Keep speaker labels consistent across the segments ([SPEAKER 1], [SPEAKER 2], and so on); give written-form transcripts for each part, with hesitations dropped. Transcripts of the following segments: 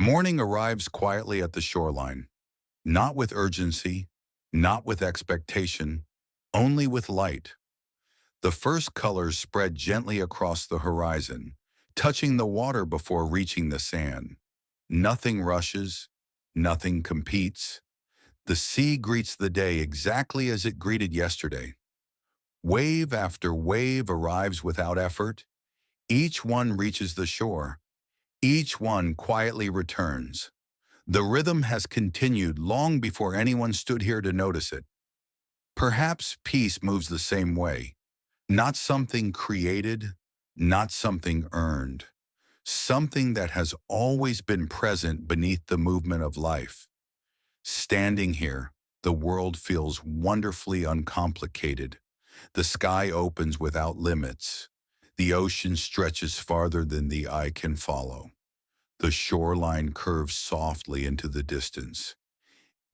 [SPEAKER 1] Morning arrives quietly at the shoreline, not with urgency, not with expectation, only with light. The first colors spread gently across the horizon, touching the water before reaching the sand. Nothing rushes, nothing competes. The sea greets the day exactly as it greeted yesterday. Wave after wave arrives without effort. Each one reaches the shore. Each one quietly returns. The rhythm has continued long before anyone stood here to notice it. Perhaps peace moves the same way. Not something created, not something earned. Something that has always been present beneath the movement of life. Standing here, the world feels wonderfully uncomplicated. The sky opens without limits. The ocean stretches farther than the eye can follow. The shoreline curves softly into the distance.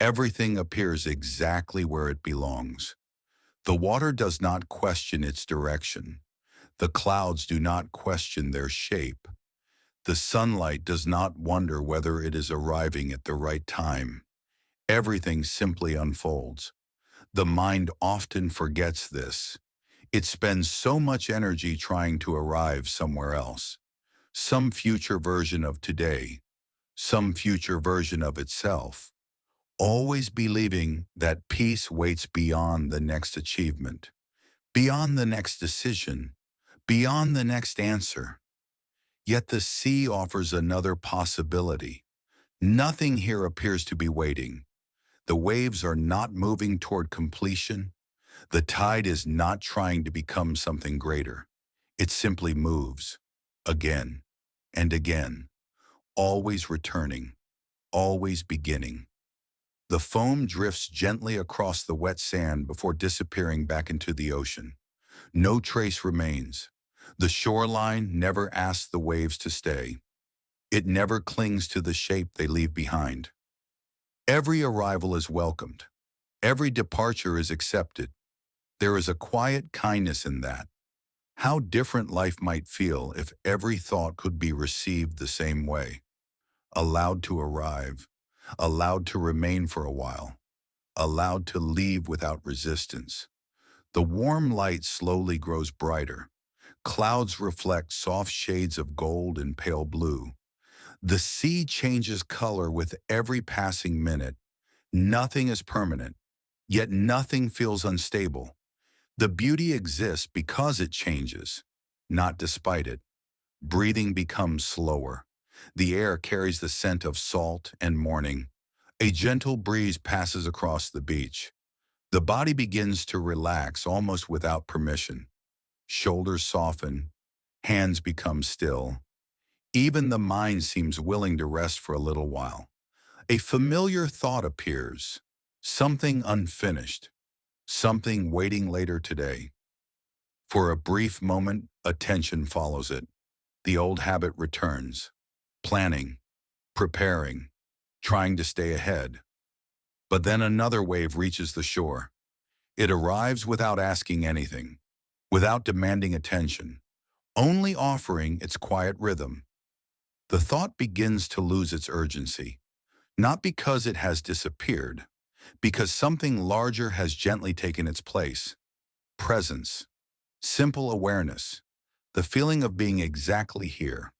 [SPEAKER 1] Everything appears exactly where it belongs. The water does not question its direction. The clouds do not question their shape. The sunlight does not wonder whether it is arriving at the right time. Everything simply unfolds. The mind often forgets this. It spends so much energy trying to arrive somewhere else. Some future version of today, some future version of itself, always believing that peace waits beyond the next achievement, beyond the next decision, beyond the next answer. Yet the sea offers another possibility. Nothing here appears to be waiting. The waves are not moving toward completion. The tide is not trying to become something greater. It simply moves, again and again, always returning, always beginning. The foam drifts gently across the wet sand before disappearing back into the ocean. No trace remains. The shoreline never asks the waves to stay. It never clings to the shape they leave behind. Every arrival is welcomed. Every departure is accepted. There is a quiet kindness in that. How different life might feel if every thought could be received the same way. Allowed to arrive, allowed to remain for a while, allowed to leave without resistance. The warm light slowly grows brighter. Clouds reflect soft shades of gold and pale blue. The sea changes color with every passing minute. Nothing is permanent, yet nothing feels unstable. The beauty exists because it changes, not despite it. Breathing becomes slower. The air carries the scent of salt and morning. A gentle breeze passes across the beach. The body begins to relax almost without permission. Shoulders soften, hands become still. Even the mind seems willing to rest for a little while. A familiar thought appears, something unfinished, something waiting later today. For a brief moment, attention follows it. The old habit returns, planning, preparing, trying to stay ahead. But then another wave reaches the shore. It arrives without asking anything, without demanding attention, only offering its quiet rhythm. The thought begins to lose its urgency, not because it has disappeared, because something larger has gently taken its place. Presence, simple awareness, the feeling of being exactly here.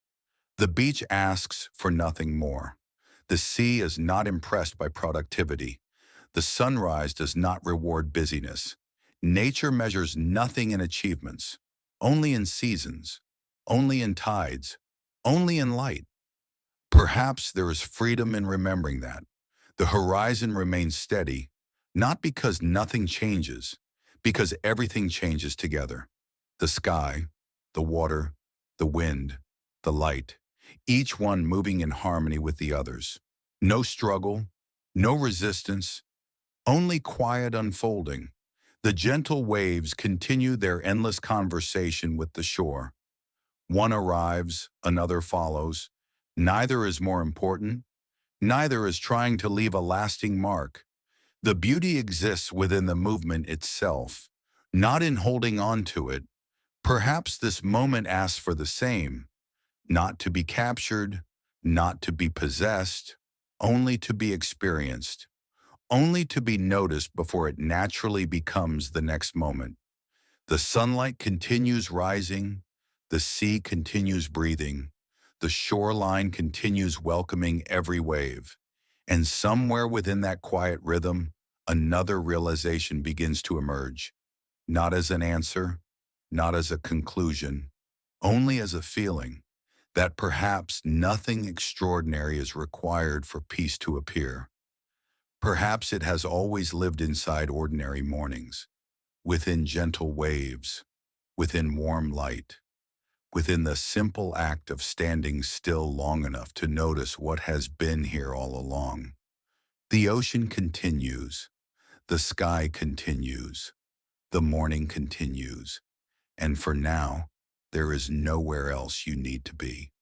[SPEAKER 1] The beach asks for nothing more. The sea is not impressed by productivity. The sunrise does not reward busyness. Nature measures nothing in achievements, only in seasons, only in tides, only in light. Perhaps there is freedom in remembering that. The horizon remains steady, not because nothing changes, because everything changes together. The sky, the water, the wind, the light, each one moving in harmony with the others. No struggle, no resistance, only quiet unfolding. The gentle waves continue their endless conversation with the shore. One arrives, another follows. Neither is more important. Neither is trying to leave a lasting mark. The beauty exists within the movement itself, not in holding on to it. Perhaps this moment asks for the same, not to be captured, not to be possessed, only to be experienced, only to be noticed before it naturally becomes the next moment. The sunlight continues rising, the sea continues breathing, the shoreline continues welcoming every wave, and somewhere within that quiet rhythm, another realization begins to emerge, not as an answer, not as a conclusion, only as a feeling that perhaps nothing extraordinary is required for peace to appear. Perhaps it has always lived inside ordinary mornings, within gentle waves, within warm light, within the simple act of standing still long enough to notice what has been here all along. The ocean continues, the sky continues, the morning continues, and for now, there is nowhere else you need to be.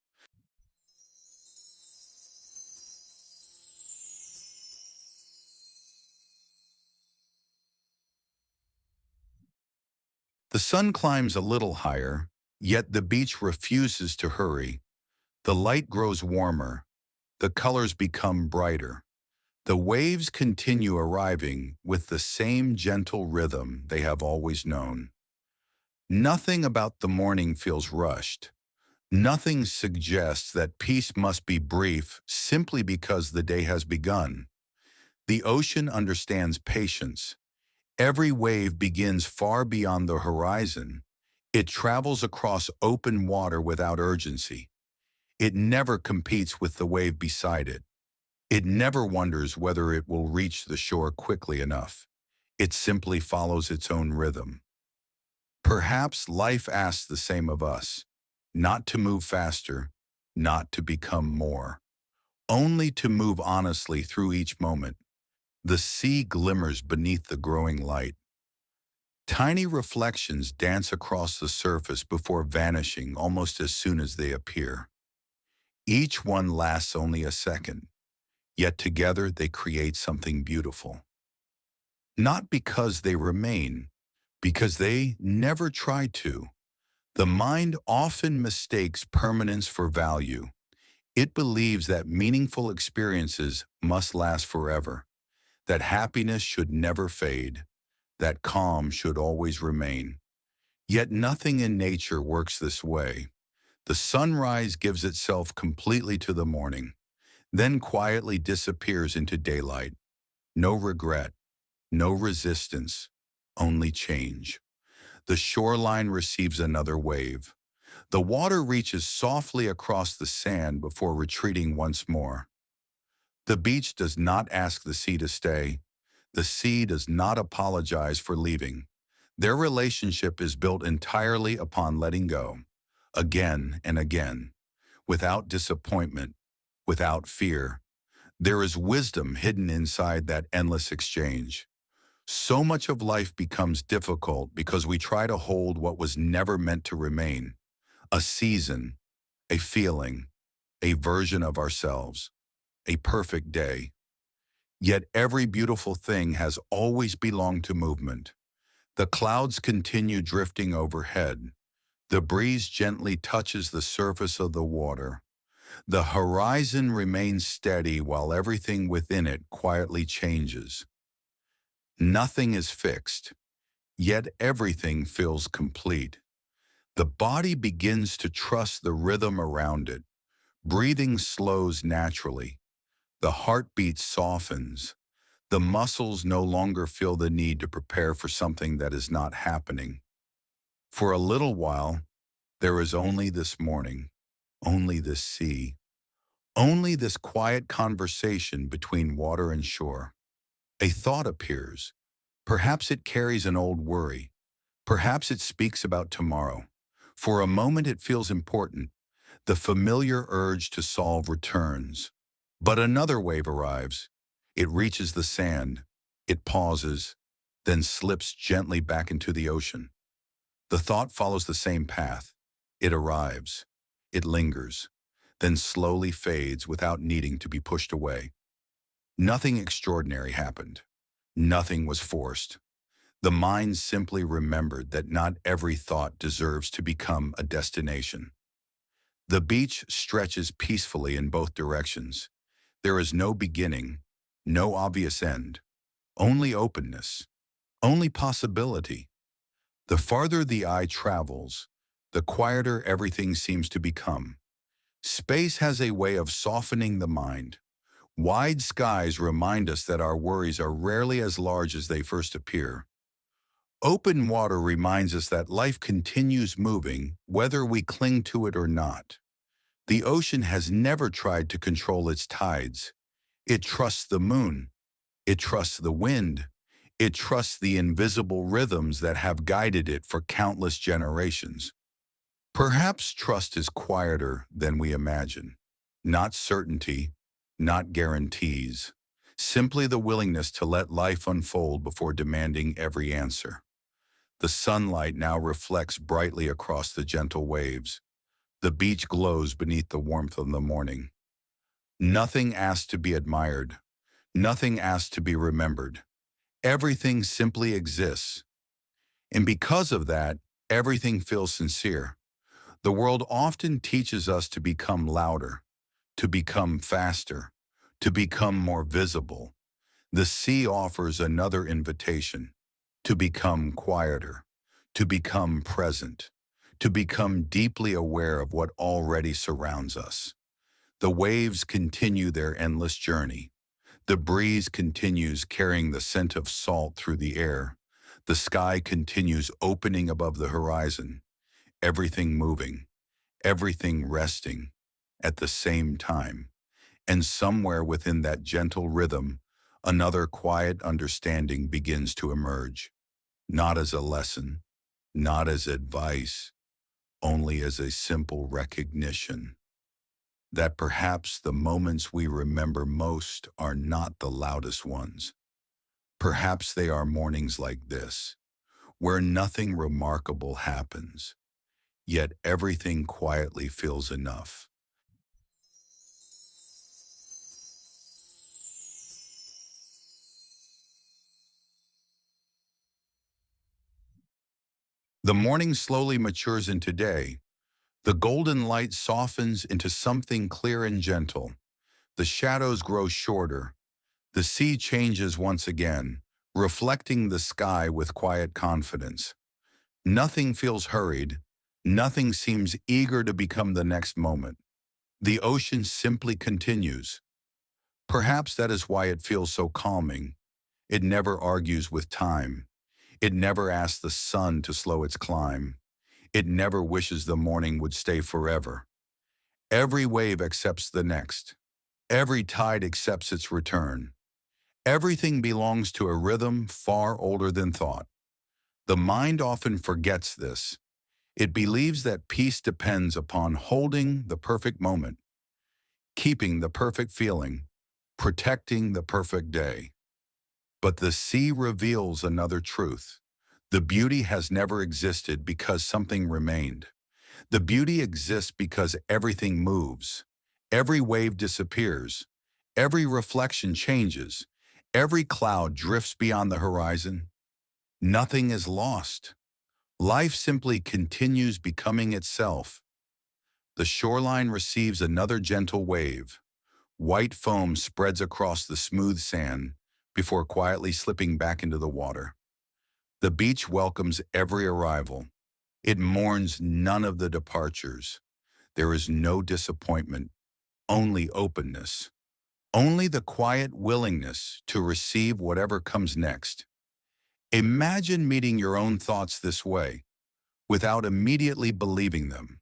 [SPEAKER 1] The sun climbs a little higher, yet the beach refuses to hurry. The light grows warmer, the colors become brighter. The waves continue arriving with the same gentle rhythm they have always known. Nothing about the morning feels rushed. Nothing suggests that peace must be brief simply because the day has begun. The ocean understands patience. Every wave begins far beyond the horizon. It travels across open water without urgency. It never competes with the wave beside it. It never wonders whether it will reach the shore quickly enough. It simply follows its own rhythm. Perhaps life asks the same of us, not to move faster, not to become more, only to move honestly through each moment. The sea glimmers beneath the growing light. Tiny reflections dance across the surface before vanishing almost as soon as they appear. Each one lasts only a second, yet together they create something beautiful. Not because they remain, because they never try to. The mind often mistakes permanence for value. It believes that meaningful experiences must last forever, that happiness should never fade, that calm should always remain. Yet nothing in nature works this way. The sunrise gives itself completely to the morning, then quietly disappears into daylight. No regret, no resistance, only change. The shoreline receives another wave. The water reaches softly across the sand before retreating once more. The beach does not ask the sea to stay. The sea does not apologize for leaving. Their relationship is built entirely upon letting go, again and again, without disappointment, without fear. There is wisdom hidden inside that endless exchange. So much of life becomes difficult because we try to hold what was never meant to remain. A season, a feeling, a version of ourselves, a perfect day. Yet every beautiful thing has always belonged to movement. The clouds continue drifting overhead. The breeze gently touches the surface of the water. The horizon remains steady while everything within it quietly changes. Nothing is fixed, yet everything feels complete. The body begins to trust the rhythm around it. Breathing slows naturally. The heartbeat softens. The muscles no longer feel the need to prepare for something that is not happening. For a little while, there is only this morning, only this sea, only this quiet conversation between water and shore. A thought appears. Perhaps it carries an old worry. Perhaps it speaks about tomorrow. For a moment it feels important. The familiar urge to solve returns. But another wave arrives. It reaches the sand. It pauses, then slips gently back into the ocean. The thought follows the same path. It arrives. It lingers, then slowly fades without needing to be pushed away. Nothing extraordinary happened. Nothing was forced. The mind simply remembered that not every thought deserves to become a destination. The beach stretches peacefully in both directions. There is no beginning, no obvious end, only openness, only possibility. The farther the eye travels, the quieter everything seems to become. Space has a way of softening the mind. Wide skies remind us that our worries are rarely as large as they first appear. Open water reminds us that life continues moving, whether we cling to it or not. The ocean has never tried to control its tides. It trusts the moon. It trusts the wind. It trusts the invisible rhythms that have guided it for countless generations. Perhaps trust is quieter than we imagine. Not certainty, not guarantees. Simply the willingness to let life unfold before demanding every answer. The sunlight now reflects brightly across the gentle waves. The beach glows beneath the warmth of the morning. Nothing asked to be admired. Nothing asked to be remembered. Everything simply exists. And because of that, everything feels sincere. The world often teaches us to become louder, to become faster, to become more visible. The sea offers another invitation: to become quieter, to become present, to become deeply aware of what already surrounds us. The waves continue their endless journey. The breeze continues carrying the scent of salt through the air. The sky continues opening above the horizon, everything moving, everything resting at the same time. And somewhere within that gentle rhythm, another quiet understanding begins to emerge, not as a lesson, not as advice, only as a simple recognition that perhaps the moments we remember most are not the loudest ones. Perhaps they are mornings like this, where nothing remarkable happens, yet everything quietly feels enough. The morning slowly matures into day. The golden light softens into something clear and gentle. The shadows grow shorter. The sea changes once again, reflecting the sky with quiet confidence. Nothing feels hurried. Nothing seems eager to become the next moment. The ocean simply continues. Perhaps that is why it feels so calming. It never argues with time. It never asks the sun to slow its climb. It never wishes the morning would stay forever. Every wave accepts the next. Every tide accepts its return. Everything belongs to a rhythm far older than thought. The mind often forgets this. It believes that peace depends upon holding the perfect moment, keeping the perfect feeling, protecting the perfect day. But the sea reveals another truth. The beauty has never existed because something remained. The beauty exists because everything moves. Every wave disappears. Every reflection changes. Every cloud drifts beyond the horizon. Nothing is lost. Life simply continues becoming itself. The shoreline receives another gentle wave. White foam spreads across the smooth sand before quietly slipping back into the water. The beach welcomes every arrival. It mourns none of the departures. There is no disappointment, only openness, only the quiet willingness to receive whatever comes next. Imagine meeting your own thoughts this way, without immediately believing them,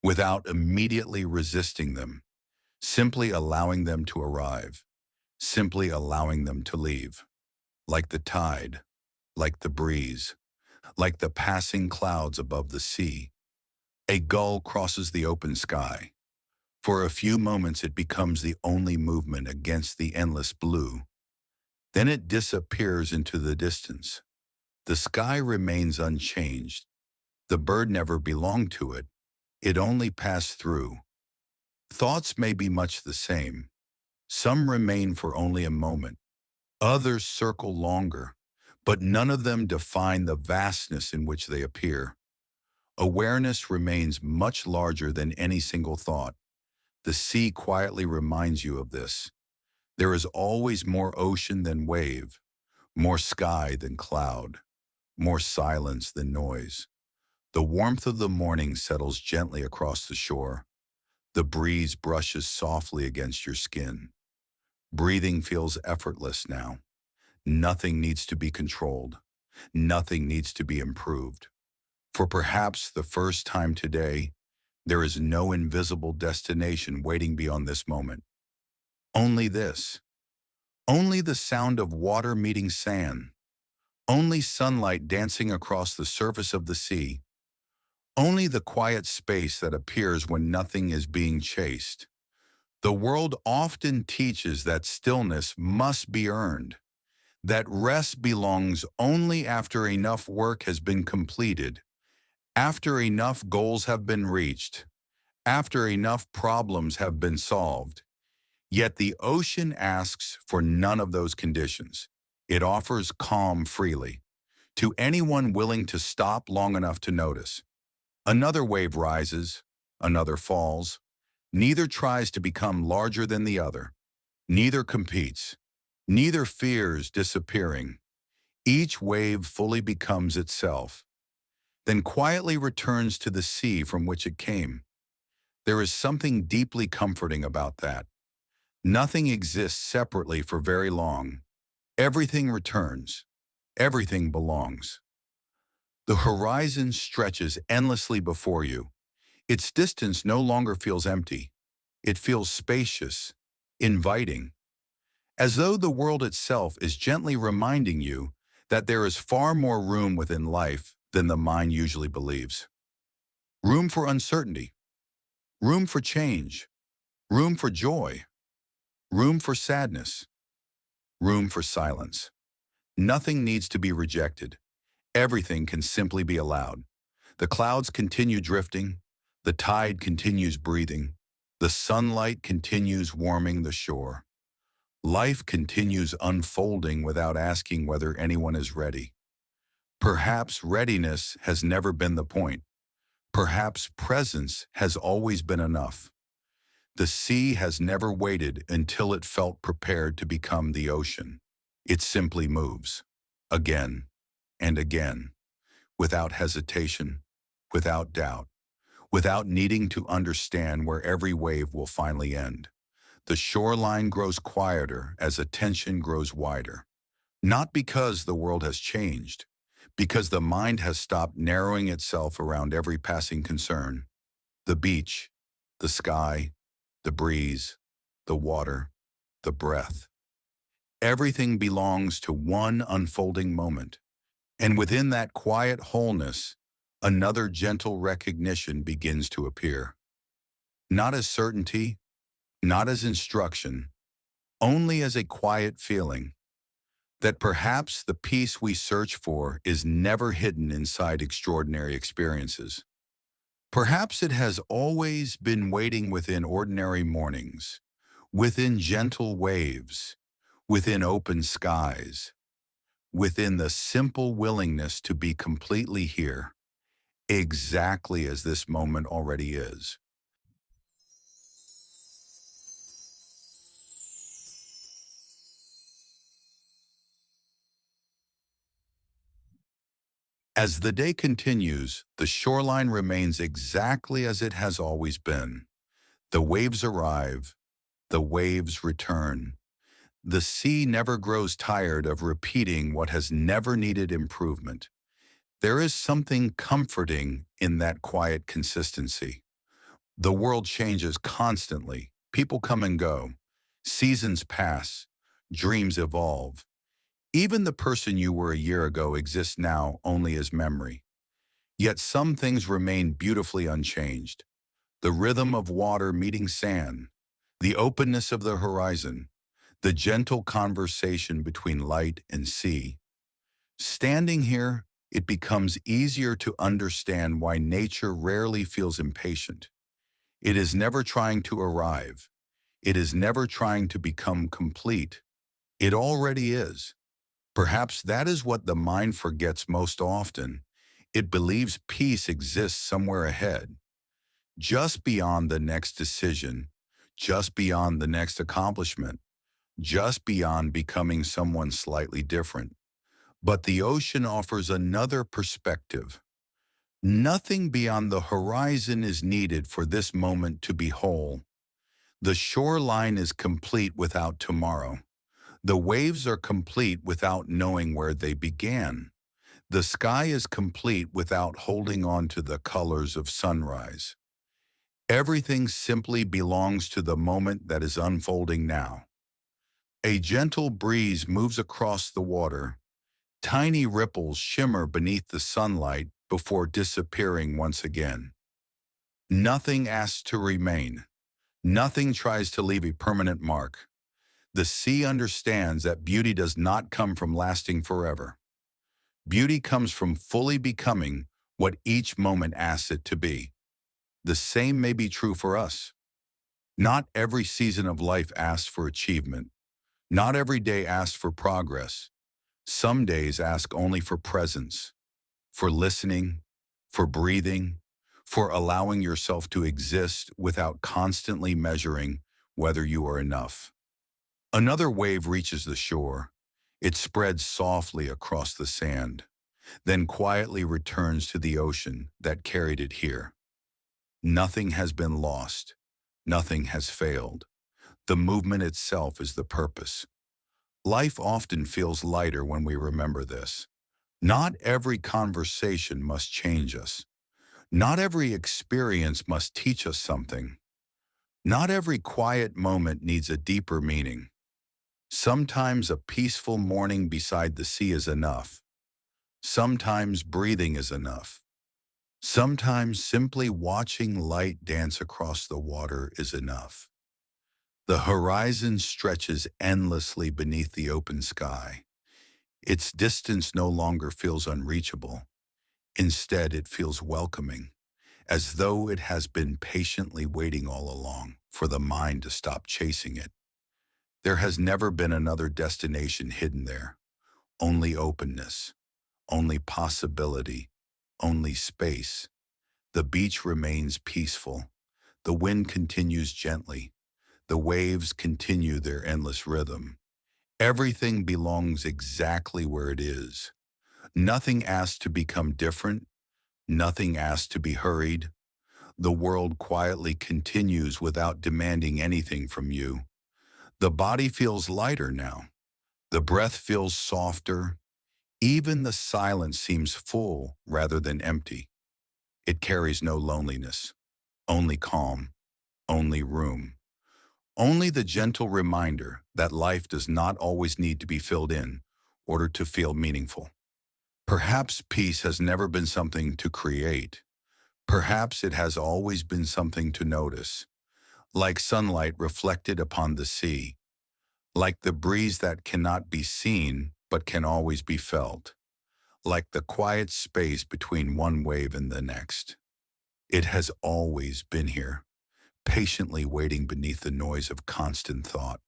[SPEAKER 1] without immediately resisting them, simply allowing them to arrive, simply allowing them to leave, like the tide, like the breeze, like the passing clouds above the sea. A gull crosses the open sky. For a few moments it becomes the only movement against the endless blue. Then it disappears into the distance. The sky remains unchanged. The bird never belonged to it. It only passed through. Thoughts may be much the same. Some remain for only a moment. Others circle longer, but none of them define the vastness in which they appear. Awareness remains much larger than any single thought. The sea quietly reminds you of this. There is always more ocean than wave, more sky than cloud, more silence than noise. The warmth of the morning settles gently across the shore. The breeze brushes softly against your skin. Breathing feels effortless now. Nothing needs to be controlled. Nothing needs to be improved. For perhaps the first time today, there is no invisible destination waiting beyond this moment. Only this. Only the sound of water meeting sand. Only sunlight dancing across the surface of the sea. Only the quiet space that appears when nothing is being chased. The world often teaches that stillness must be earned, that rest belongs only after enough work has been completed, after enough goals have been reached, after enough problems have been solved. Yet the ocean asks for none of those conditions. It offers calm freely, to anyone willing to stop long enough to notice. Another wave rises, another falls. Neither tries to become larger than the other. Neither competes. Neither fears disappearing. Each wave fully becomes itself, then quietly returns to the sea from which it came. There is something deeply comforting about that. Nothing exists separately for very long. Everything returns. Everything belongs. The horizon stretches endlessly before you. Its distance no longer feels empty. It feels spacious, inviting, as though the world itself is gently reminding you that there is far more room within life than the mind usually believes. Room for uncertainty, room for change, room for joy, room for sadness, room for silence. Nothing needs to be rejected. Everything can simply be allowed. The clouds continue drifting, the tide continues breathing, the sunlight continues warming the shore. Life continues unfolding without asking whether anyone is ready. Perhaps readiness has never been the point. Perhaps presence has always been enough. The sea has never waited until it felt prepared to become the ocean. It simply moves, again and again, without hesitation, without doubt, without needing to understand where every wave will finally end. The shoreline grows quieter as attention grows wider. Not because the world has changed, because the mind has stopped narrowing itself around every passing concern. The beach, the sky, the breeze, the water, the breath. Everything belongs to one unfolding moment. And within that quiet wholeness, another gentle recognition begins to appear. Not as certainty, not as instruction, only as a quiet feeling that perhaps the peace we search for is never hidden inside extraordinary experiences. Perhaps it has always been waiting within ordinary mornings, within gentle waves, within open skies, within the simple willingness to be completely here, exactly as this moment already is. As the day continues, the shoreline remains exactly as it has always been. The waves arrive, the waves return. The sea never grows tired of repeating what has never needed improvement. There is something comforting in that quiet consistency. The world changes constantly. People come and go. Seasons pass. Dreams evolve. Even the person you were a year ago exists now only as memory. Yet some things remain beautifully unchanged. The rhythm of water meeting sand, the openness of the horizon, the gentle conversation between light and sea. Standing here, it becomes easier to understand why nature rarely feels impatient. It is never trying to arrive. It is never trying to become complete. It already is. Perhaps that is what the mind forgets most often. It believes peace exists somewhere ahead, just beyond the next decision, just beyond the next accomplishment, just beyond becoming someone slightly different. But the ocean offers another perspective. Nothing beyond the horizon is needed for this moment to be whole. The shoreline is complete without tomorrow. The waves are complete without knowing where they began. The sky is complete without holding on to the colors of sunrise. Everything simply belongs to the moment that is unfolding now. A gentle breeze moves across the water. Tiny ripples shimmer beneath the sunlight before disappearing once again. Nothing asks to remain. Nothing tries to leave a permanent mark. The sea understands that beauty does not come from lasting forever. Beauty comes from fully becoming what each moment asks it to be. The same may be true for us. Not every season of life asks for achievement. Not every day asks for progress. Some days ask only for presence, for listening, for breathing, for allowing yourself to exist without constantly measuring whether you are enough. Another wave reaches the shore. It spreads softly across the sand, then quietly returns to the ocean that carried it here. Nothing has been lost. Nothing has failed. The movement itself is the purpose. Life often feels lighter when we remember this. Not every conversation must change us. Not every experience must teach us something. Not every quiet moment needs a deeper meaning. Sometimes a peaceful morning beside the sea is enough. Sometimes breathing is enough. Sometimes simply watching light dance across the water is enough. The horizon stretches endlessly beneath the open sky. Its distance no longer feels unreachable. Instead, it feels welcoming, as though it has been patiently waiting all along for the mind to stop chasing it. There has never been another destination hidden there. Only openness, only possibility, only space. The beach remains peaceful. The wind continues gently. The waves continue their endless rhythm. Everything belongs exactly where it is. Nothing asks to become different. Nothing asks to be hurried. The world quietly continues without demanding anything from you. The body feels lighter now. The breath feels softer. Even the silence seems full rather than empty. It carries no loneliness, only calm, only room. Only the gentle reminder that life does not always need to be filled in order to feel meaningful. Perhaps peace has never been something to create. Perhaps it has always been something to notice, like sunlight reflected upon the sea, like the breeze that cannot be seen but can always be felt, like the quiet space between one wave and the next. It has always been here, patiently waiting beneath the noise of constant thought.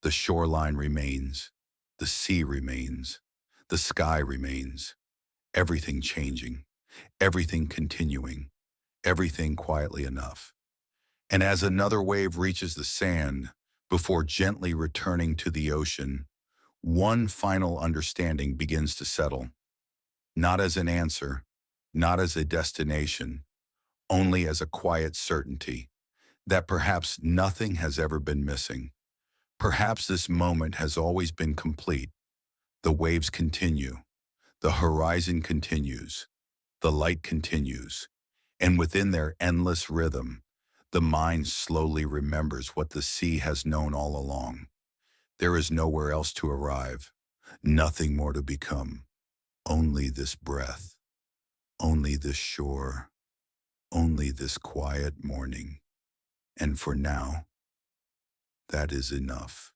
[SPEAKER 1] The shoreline remains, the sea remains, the sky remains, everything changing, everything continuing, everything quietly enough. And as another wave reaches the sand, before gently returning to the ocean, one final understanding begins to settle, not as an answer, not as a destination, only as a quiet certainty that perhaps nothing has ever been missing. Perhaps this moment has always been complete. The waves continue, the horizon continues, the light continues, and within their endless rhythm, the mind slowly remembers what the sea has known all along. There is nowhere else to arrive, nothing more to become, only this breath, only this shore, only this quiet morning. And for now, that is enough.